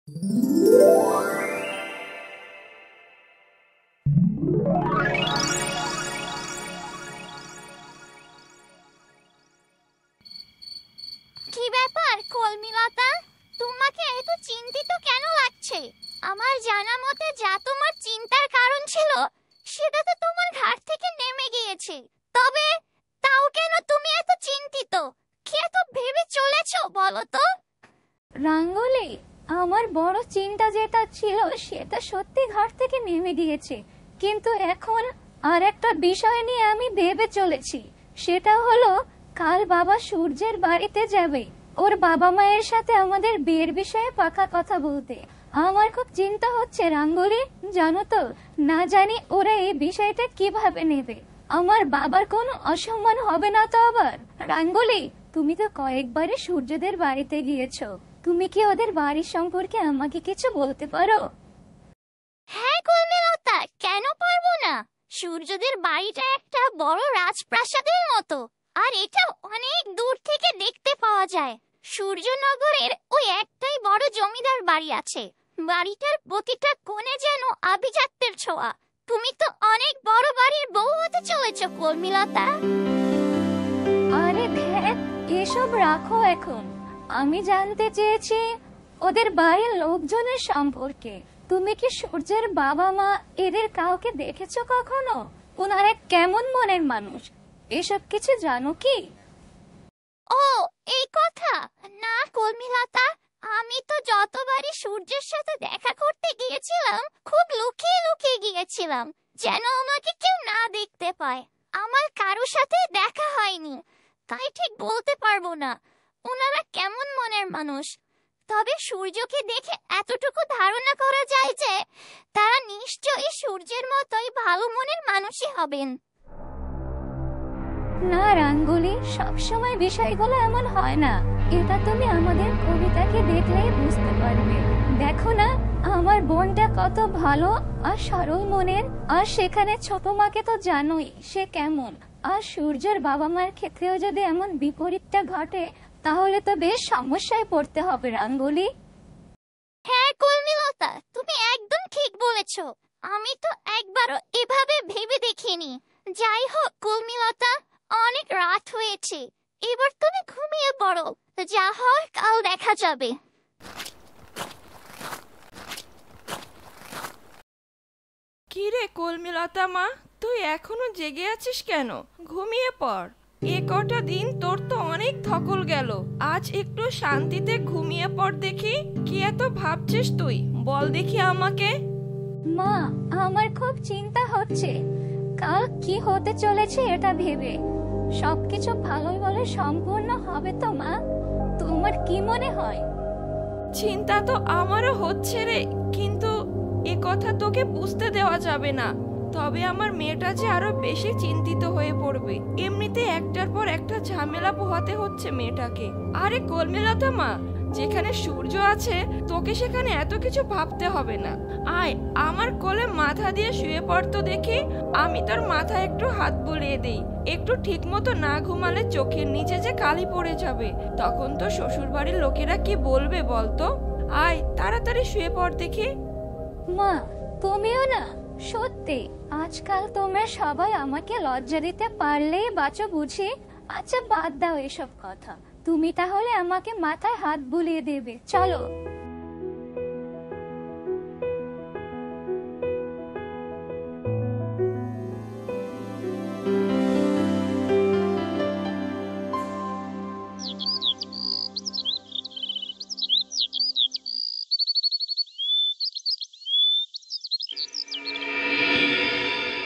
কি ব্যাপার কলমিলতা, তোমাকে এত চিন্তিত কেন লাগছে? আমার জানা মতে যা তোমার চিন্তার কারণ ছিল সেটা তো তোমার ঘাট থেকে নেমে গিয়েছে। তবে তাও কেন তুমি এত চিন্তিত? কি এত ভেবে চলেছো বলো তো? রাঙ্গুলি, আমার বড় চিন্তা যেটা ছিল সেটা সত্যি ঘাট থেকে নেমে গিয়েছে, কিন্তু এখন আর একটা বিষয় নিয়ে আমি ভেবে চলেছি। সেটা হলো কাল বাবা সূর্যের বাড়িতে যাবে ওর বাবা মায়ের সাথে আমাদের বিয়ের বিষয়ে পাকা কথা বলতে। আমার খুব চিন্তা হচ্ছে রাঙ্গুলি, জানো তো, না জানি ওরা এই বিষয়টা কিভাবে নেবে। আমার বাবার কোনো অসম্মান হবে না তো আবার? রাঙ্গুলি, তুমি তো কয়েকবারই সূর্যদের বাড়িতে গিয়েছো, তুমি কি ওদের বাড়ির সম্পর্কে আমাকে কিছু বলতে পারো? হ্যাঁ কলমিলতা, কেন পারবো না? সূর্যদের বাড়িটা একটা বড় রাজপ্রাসাদের মতো, আর এটা অনেক দূর থেকে দেখতে পাওয়া যায়। সূর্যনগরের ওই একটাই বড় জমিদার বাড়ি আছে। বাড়িটার প্রতিটা কোণে যেন আভিজাত্যের ছোঁয়া। তুমি তো অনেক বড় বাড়ির বউ হতে চলেছো কলমিলতা। আরে ধ্যাৎ, এসব রাখো এখন। আমি জানতে চেয়েছি ওদের বাড়ির লোকজনের সম্পর্কে। তুমি কি সূর্যের বাবা মা এদের কাউকে দেখেছো কখনো? ওনারা কেমন মনের মানুষ, এসব কিছু জানো কি? ও, এই কথা? না কলমিলতা, আমি তো যতবারই সূর্যের সাথে দেখা করতে গিয়েছিলাম খুব লুকিয়ে লুকিয়ে গিয়েছিলাম, যেন আমাকে কেউ না দেখতে পায়। আমার কারোর সাথে দেখা হয়নি, তাই ঠিক বলতে পারবো না ওনারা কেমন মনের মানুষ। তবে সূর্যকে দেখে এতটুকু ধারণা করা যায় যে তারা নিশ্চয়ই সূর্যের মতোই ভালো মনের মানুষই হবেন। না রাঙ্গুলি, সবসময় বিষয়গুলো এমন হয় না। এটা তুমি আমাদের কবিতাকে দেখলেই বুঝতে পারবে। দেখো না, আমার বোনটা কত ভালো আর সরল মনের, আর সেখানে ছোট মাকে তো জানোই সে কেমন। আর সূর্যের বাবা মার ক্ষেত্রেও যদি এমন বিপরীতটা ঘটে তাহলে তো বেশ সমস্যায় পড়তে হবে রাঙ্গুলি। হ্যাঁ কলমিলতা, তুমি একদম ঠিক বলেছো। আমি তো একবারও এভাবে ভেবে দেখিনি। যাই হোক কলমিলতা, অনেক রাত হয়েছে, এবার তুমি ঘুমিয়ে পড়ো। যা হয় কাল দেখা যাবে। কি রে কলমিলতা মা, তুই এখনো জেগে আছিস কেন? ঘুমিয়ে পড়। এ কটা দিন তোর তো অনেক ধকল গেল, আজ একটু শান্তিতে ঘুমিয়ে পড় দেখি। কি এত ভাবছিস তুই, বল দেখি আমাকে। মা, আমার খুব চিন্তা হচ্ছে কাল কি হতে চলেছে এটা ভেবে। সবকিছু ভালোই ভালো সম্পূর্ণ হবে তো মা? তোমার কি মনে হয়? চিন্তা তো আমারও হচ্ছে রে, কিন্তু এ কথা তোকে বুঝতে দেওয়া যাবে না। তবে আমার মেয়েটা যে আরো বেশি চিন্তিত হয়ে পড়বে। এমনিতে একটার পর একটা ঝামেলা পোহাতে হচ্ছে মেয়েটাকে। আরে কলমিলতা মা, যেখানে সূর্য আছে তোকে সেখানে এত কিছু ভাবতে হবে না। আয় আমার কোলে মাথা দিয়ে শুয়ে পড়তো দেখি, আমি তোর মাথায় একটু হাত বুলিয়ে দেই। একটু ঠিক মতো না ঘুমালে চোখের নিচে যে কালি পড়ে যাবে, তখন তো শ্বশুর বাড়ির লোকেরা কি বলবে বলতো। আয় তাড়াতাড়ি শুয়ে পড় দেখি। মা, তুমিও না, সত্যি আজকাল তোমরা সবাই আমাকে লজ্জা দিতে পারলেই বাঁচো বুঝি। আচ্ছা বাদ দাও এসব কথা, তুমি তাহলে আমাকে মাথায় হাত বুলিয়ে দেবে, চলো।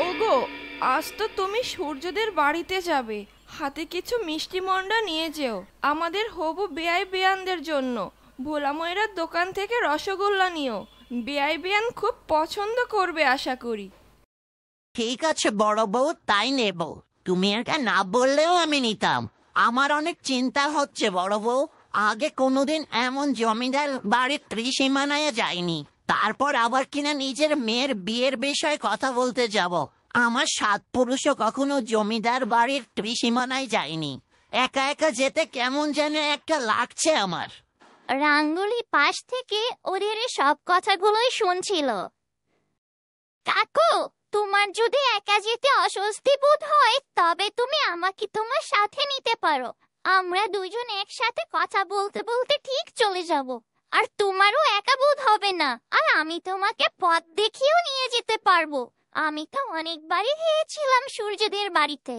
ওগো, আজ তো তুমি সূর্যদের বাড়িতে যাবে, হাতে কিছু মিষ্টি মন্ডা নিয়ে যেও আমাদের হবু বেয়াই বেয়ানদের জন্য। ভোলা ময়রার দোকান থেকে রসগোল্লা নিও, বেয়াই বেয়ান খুব পছন্দ করবে আশা করি। ঠিক আছে বড় বউ, তাই নেব। তুমি এটা না বললেও আমি নিতাম। আমার অনেক চিন্তা হচ্ছে বড় বউ। আগে কোনোদিন এমন জমিদার বাড়ির ত্রিসীমানায় যাইনি। তারপর আবার কিনা নিজের মেয়ের বিয়ের বিষয়ে কথা বলতে যাব। আমার সাত পুরুষও কখনো জমিদার বাড়ির ত্রিসীমানায় যায়নি। একা একা যেতে কেমন যেন একটা লাগছে আমার। রাঙ্গুলি পাশ থেকে ওদের এই সব কথাগুলোই শুনছিল। কাকু, তোমার যদি একা যেতে অস্বস্তি বোধ হয় তবে তুমি আমাকে তোমার সাথে নিতে পারো। আমরা দুইজন একসাথে কথা বলতে বলতে ঠিক চলে যাব, আর তোমারও একা বোধ হবে না। আর আমি তোমাকে পথ দেখিয়েও নিয়ে যেতে পারবো। আমি তো অনেকবারই গিয়েছিলাম সূর্যদের বাড়িতে।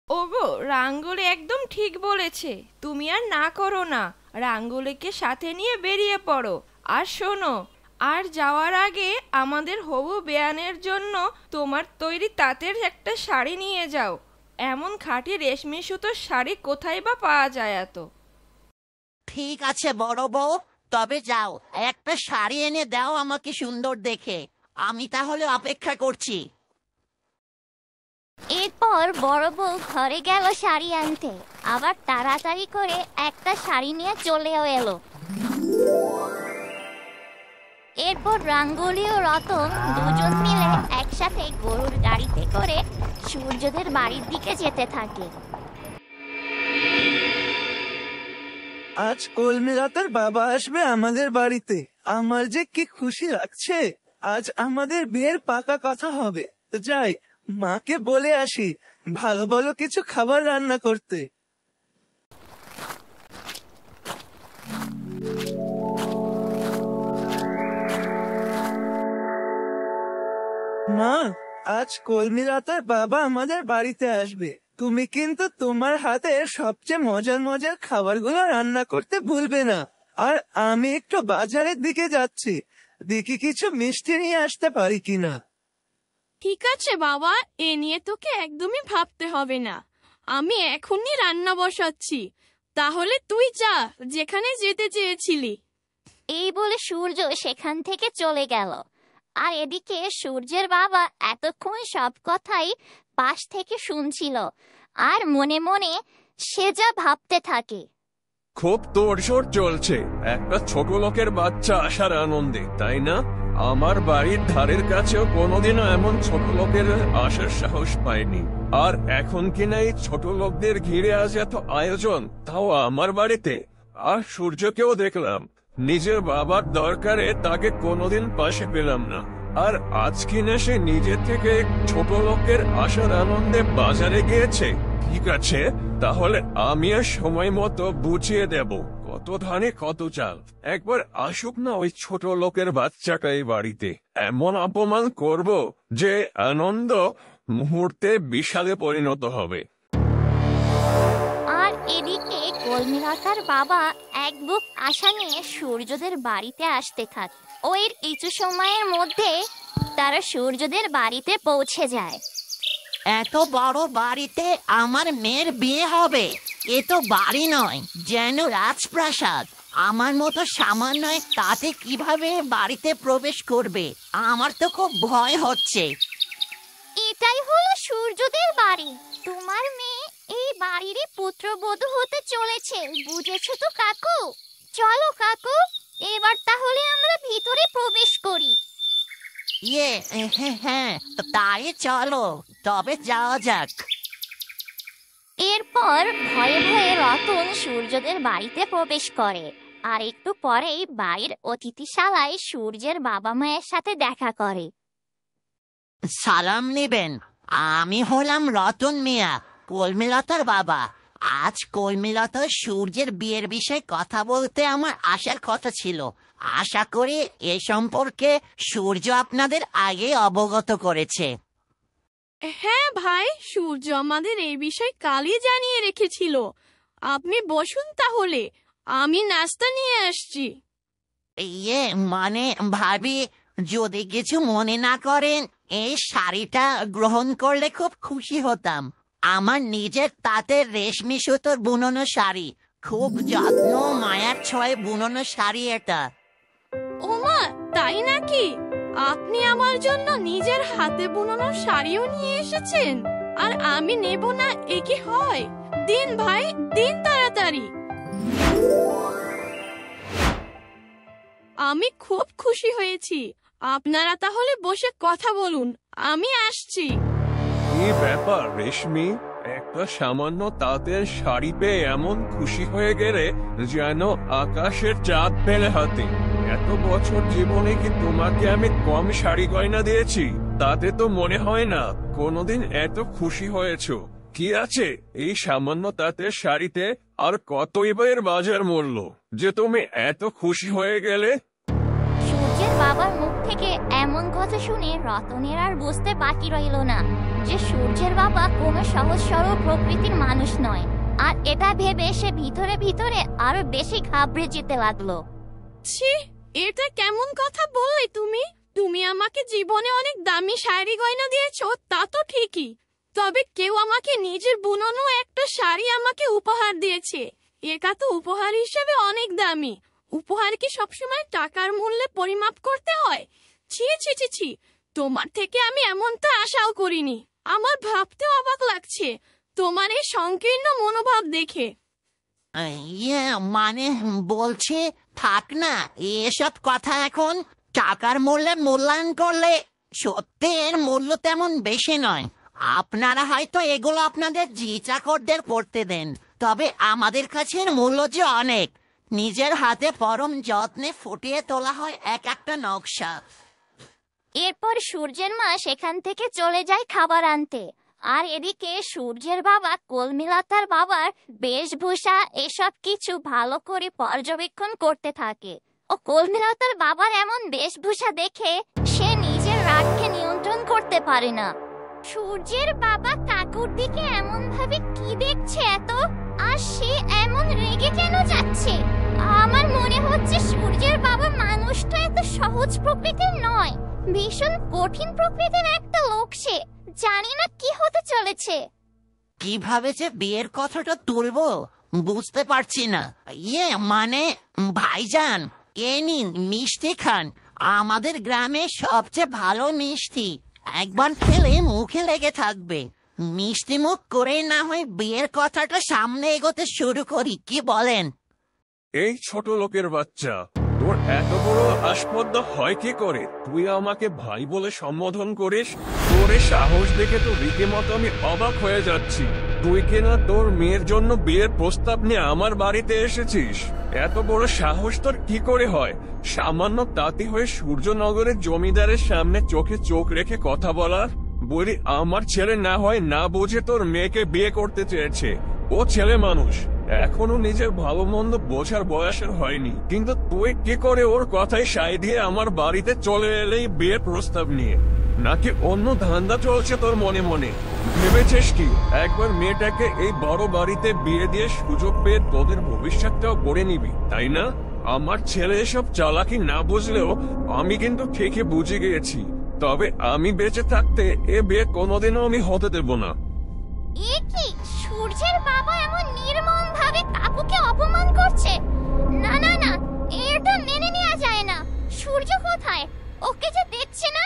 ওগো, রাঙ্গুলি একদম ঠিক বলেছে। তুমি আর না করো না, রাঙ্গুলিকে সাথে নিয়ে বেরিয়ে পড়ো। আর শোনো, আর যাওয়ার আগে আমাদের হবু বেয়ানের জন্য তোমার তৈরি তাঁতের একটা শাড়ি নিয়ে যাও। এমন খাঁটি রেশমি সুতোর শাড়ি কোথায় বা পাওয়া যায় এত? ঠিক আছে বড় বউ, তবে যাও, একটা শাড়ি এনে দাও আমাকে সুন্দর দেখে। আমি তাহলে অপেক্ষা করছি। এরপর বড় বউ ঘরে গেল শাড়ি আনতে। আবার তাড়াতাড়ি করে একটা শাড়ি নিয়ে চলেও এলো। এরপর রাঙ্গুলি ও রতন দুজন মিলে একসাথে গরুর গাড়িতে করে সূর্যদের বাড়ির দিকে যেতে থাকে। আজ কলমিরাতার বাবা আসবে আমাদের বাড়িতে। আমার যে কি খুশি লাগছে। আজ আমাদের বিয়ের পাকা কথা হবে। তো যাই, মাকে বলে আসি ভালো ভালো কিছু খাবার রান্না করতে। মা, আজ কলমিরাতার বাবা আমাদের বাড়িতে আসবে। তুমি কিন্তু তোমার হাতে সবচেয়ে মজার মজার খাবারগুলো রান্না করতে ভুলবে না। আর আমি একটু বাজারের দিকে যাচ্ছি, দেখি কিছু মিষ্টি নিয়ে আসতে পারি কিনা। ঠিক আছে বাবা, এ নিয়ে তোকে একদমই ভাবতে হবে না। আমি এখনই রান্না বসাচ্ছি। তাহলে তুই যা, যেখানে যেতে চেয়েছিলি। এই বলে সূর্য সেখান থেকে চলে গেল। আর এদিকে সূর্যের বাবা এতক্ষণ সব কথাই পাশ থেকে শুনছিল, আর মনে মনে সে যা ভাবতে থাকে। খুব তোড়জোড় চলছে একটা ছোট লোকের বাচ্চা আসার আনন্দে, তাই না? আমার বাড়ির ধারের কাছেও কোনোদিনও এমন ছোট লোকের আসার সাহস পাইনি। আর এখন কিনা এই ছোট লোকদের ঘিরে আজ এত আয়োজন, তাও আমার বাড়িতে। আর সূর্যকেও দেখলাম, নিজের বাবার দরকারে তাকে কোনোদিন পাশে পেলাম না। আর আজ কিনা সে নিজে থেকে ছোট লোকের আসার আনন্দে বাজারে গিয়েছে। ঠিক আছে, তাহলে আমি আর সময় মতো বুঝিয়ে দেব কত ধানে কত চাল। একবার আসুক না ওই ছোট লোকের বাচ্চাটা এই বাড়িতে, এমন অপমান করব যে আনন্দ মুহূর্তে বিষাদে পরিণত হবে। আর এদিকে কলমিলতার বাবা এক বুক আশা নিয়ে সূর্যদের বাড়িতে আসতে থাকে। ওই কিছু সময়ের মধ্যে তারা সূর্যদের বাড়িতে পৌঁছে যায়। এত বড় বাড়িতে আমার মেয়ের বিয়ে হবে? এ তো বাড়ি নয়, যেন রাজপ্রাসাদ। আমার মতো সামান্য তাতে কিভাবে বাড়িতে প্রবেশ করবে? আমার তো খুব ভয় হচ্ছে। এটাই হলো সূর্যদের বাড়ি। তোমার মেয়ে এই বাড়িরই পুত্রবধূ হতে চলেছে, বুঝেছো তো কাকু? চলো কাকু, এবার তাহলে আমরা ভিতরে প্রবেশ করি। হ্যাঁ, তাই চলো, তবে যাওয়া যাক। এরপর ভয়ে ভয়ে রতন সূর্যদের বাড়িতে প্রবেশ করে। আর একটু পরেই বাড়ির অতিথিশালায় সূর্যের বাবা মায়ের সাথে দেখা করে। সালাম নেবেন, আমি হলাম রতন মিয়া, কলমিলতার বাবা। আজ কলমিলতার সূর্যের বিয়ের বিষয়ে কথা বলতে আমার আসার কথা ছিল। আশা করি এ সম্পর্কে সূর্য আপনাদের আগে অবগত করেছে। হ্যাঁ ভাই, সূর্য আমাদের এই বিষয় কালই জানিয়ে রেখেছিল। আপনি বসুন তাহলে, আমি নাস্তা নিয়ে আসছি। মানে ভাবি, যদি কিছু মনে না করেন, এই শাড়িটা গ্রহণ করলে খুব খুশি হতাম। আমার নিজের তাঁতের রেশমি সুতোর বুননো শাড়ি, খুব যত্ন মায়ার ছোঁয়ায় বুননো শাড়ি এটা। ওমা, তাই নাকি? আপনি আমার জন্য নিজের হাতে বুনানো শাড়িও নিয়ে এসেছেন, আর আমি নেব না, এ কি হয়? দিন ভাই, দিন তাড়াতাড়ি। আমি খুব খুশি হয়েছি। আপনারা তাহলে বসে কথা বলুন, আমি আসছি। কি ব্যাপার রেশমি, একটা একটা সামান্য তাঁতের শাড়ি পেয়ে এমন খুশি হয়ে গেলে যেন আকাশের চাঁদ পেলে হাতে। এত বছর জীবনে কি তোমাকে আমি কম শাড়ি গয়না দিয়েছি? তাতে তো মনে হয় না কোনোদিন এত খুশি হয়েছো। কি আছে এই সামান্য তাঁতের শাড়িতে? আর কতই বা এর বাজার মূল্য যে তুমি এত খুশি হয়ে গেলে? সূর্যের বাবার মুখ থেকে এমন কথা শুনে রতনের আর বুঝতে বাকি রইল না যে সূর্যের বাবা কোনো সহজ সরল প্রকৃতির মানুষ নয়। আর এটা ভেবে সে ভিতরে ভিতরে আরো বেশি ঘাবড়ে যেতে লাগলো। ছি, এটা কেমন কথা বললে তুমি? তুমি আমাকে জীবনে অনেক দামি শাড়ি গয়না দিয়েছো, তা তো ঠিকই, তবে কেউ আমাকে নিজের বুননো একটা শাড়ি আমাকে উপহার দিয়েছে। এটা তো উপহার হিসেবে অনেক দামি। উপহার কি সবসময় টাকার মূল্যে পরিমাপ করতে হয়? ছি ছি ছি ছি, তোমার থেকে আমি এমনটা আশাও করিনি। আমার ভাবতে অবাক লাগছে তোমার এই সংকীর্ণ মনোভাব দেখে। মানে বলছে থাক না এসব কথা এখন। টাকার মূল্যে মূল্যায়ন করলে সত্যি এর মূল্য তেমন বেশি নয়। আপনারা হয়তো এগুলো আপনাদের জি চাকরদের পড়তে দেন, তবে আমাদের কাছে এর মূল্য যে অনেক। নিজের হাতে পরম যত্নে ফুটিয়ে তোলা হয় এক একটা নকশা। এরপর সূর্যের মা সেখান থেকে চলে যায় খাবার আনতে। আর এদিকে সূর্যের বাবা কলমিলতার বাবার বেশভূষা এসব কিছু ভালো করে পর্যবেক্ষণ করতে থাকে। ও কলমিলতার বাবার এমন বেশভূষা দেখে সে নিজের রাগকে নিয়ন্ত্রণ করতে পারে না। সূর্যের বাবা কাকুর দিকে এমন ভাবে কি দেখছে এত, আর সে এমন রেগে কেন যাচ্ছে? আমার মনে হচ্ছে সূর্যের বাবা মানুষটা এত সহজ প্রকৃতির নয়, ভীষণ কঠিন প্রকৃতির একটা লোক সে। জানি না কি হতে চলেছে। কিভাবে যে বিয়ের কথাটা তুলবো বুঝতে পারছি না। মানে ভাইজান, এ নিন মিষ্টি খান। আমাদের গ্রামে সবচেয়ে ভালো মিষ্টি, একবার খেলে মুখে লেগে থাকবে। মিষ্টি মুখ করে না হয় বিয়ের কথাটা সামনে এগোতে শুরু করি, কি বলেন? এই ছোট লোকের বাচ্চা, তোর এত বড় আসপদ্দা হয় কি করে? তুই আমাকে ভাই বলে সম্বোধন করিস? তোর এই সাহস দেখে তো রীতিমতো আমি অবাক হয়ে যাচ্ছি। তুই কিনা তোর মেয়ের জন্য বিয়ের প্রস্তাব নিয়ে আমার বাড়িতে এসেছিস? এত বড় সাহস তোর কি করে হয়? সামান্য তাঁতি হয়ে সূর্যনগরের জমিদারের সামনে চোখে চোখ রেখে কথা বলার? বলি আমার ছেলে না হয় না বুঝে তোর মেয়েকে বিয়ে করতে চেয়েছে। ও ছেলে মানুষ, এখনো নিজের ভালো মন্দ বোঝার বয়সের হয়নি, কিন্তু তুই কি করে ওর কথায় সায় দিয়ে আমার বাড়িতে চলে এলেই বিয়ের প্রস্তাব নিয়ে? নাকি অন্য ধান্দা চলছে তোর মনে মনে? ভেবেছিস কি একবার মেয়েটাকে এই বড় বাড়িতে বিয়ে দিয়ে সুযোগ পেয়ে তোদের ভবিষ্যৎটাও গড়ে নিবি, তাই না? আমার ছেলে এসব চালাকি না বুঝলেও আমি কিন্তু ঠিকই বুঝে গিয়েছি। তবে আমি বেঁচে থাকতে এ বিয়ে কোনোদিনও আমি হতে দেব না। এ কি, সূর্যের বাবা এমন নির্মম ভাবে কাকুকে অপমান করছে? না না না, এটা মেনে নেওয়া যায় না। সূর্য কোথায়? ওকে যে দেখছে না।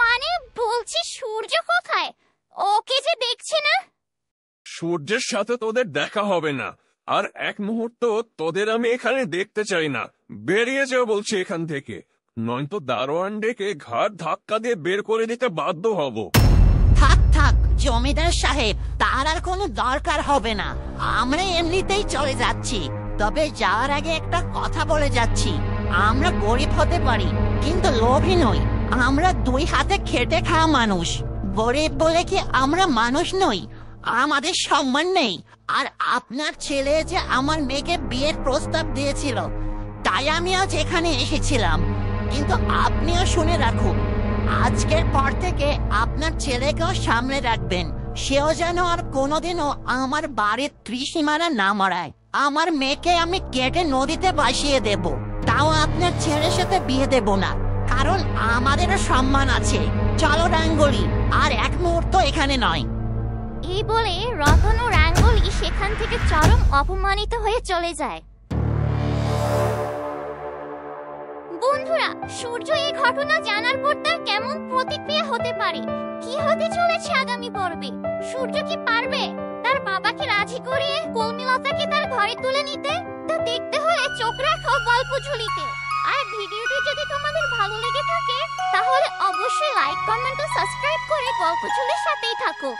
মানে বলছি সূর্য কোথায়? ওকে যে দেখছে না। সূর্যের সাথে তোদের দেখা হবে না, আর এক মুহূর্ত তোদের আমি এখানে দেখতে চাই না। বেরিয়ে যাও বলছি এখান থেকে, নয়তো দারোয়ান ডেকে ঘাট ধাক্কা দিয়ে বের করে দিতে বাধ্য হব। থাক থাক জমিদার সাহেব, তার আর কোনো দরকার হবে না। আমরা এমনিতেই চলে যাচ্ছি। তবে যাওয়ার আগে একটা কথা বলে যাচ্ছি, আমরা গরিব হতে পারি কিন্তু লোভী নই। আমরা দুই হাতে খেটে খাওয়া মানুষ। গরিব বলে কি আমরা মানুষ নই? আমাদের সম্মান নেই? আর আপনার ছেলে যে আমার মেয়েকে বিয়ের প্রস্তাব দিয়েছিল, তাই আমি আজ এখানে এসেছিলাম। কিন্তু আপনিও শুনে রাখুন, আজকের পর থেকে আপনার ছেলেকেও সামনে রাখবেন। সেও যেন আর কোনোদিনও আমার বাড়ির ত্রিসীমানা না মারায়। আমার মেয়েকে আমি কেটে নদীতে ভাসিয়ে দেব, তাও আপনার ছেলের সাথে বিয়ে দেব না, কারণ আমাদেরও সম্মান আছে। চলো রাঙ্গলি, আর এক মুহূর্ত এখানে নয়। এই বলে রতন ও রাঙ্গলি সেখান থেকে চরম অপমানিত হয়ে চলে যায়। বন্ধুরা, সূর্য এই ঘটনা জানার পর তার কেমন প্রতিক্রিয়া হতে পারে? কি হতে চলেছে আগামী পর্বে? সূর্য কি পারবে তার বাবাকে রাজি করিয়ে কলমিলতাকে তার ঘরে তুলে নিতে? তা দেখতে হলে চোখ রাখো গল্প ঝুলিতে। আর ভিডিওটি যদি তোমাদের ভালো লেগে থাকে তাহলে অবশ্যই লাইক, কমেন্ট ও সাবস্ক্রাইব করে গল্প ঝুলির সাথেই থাকো।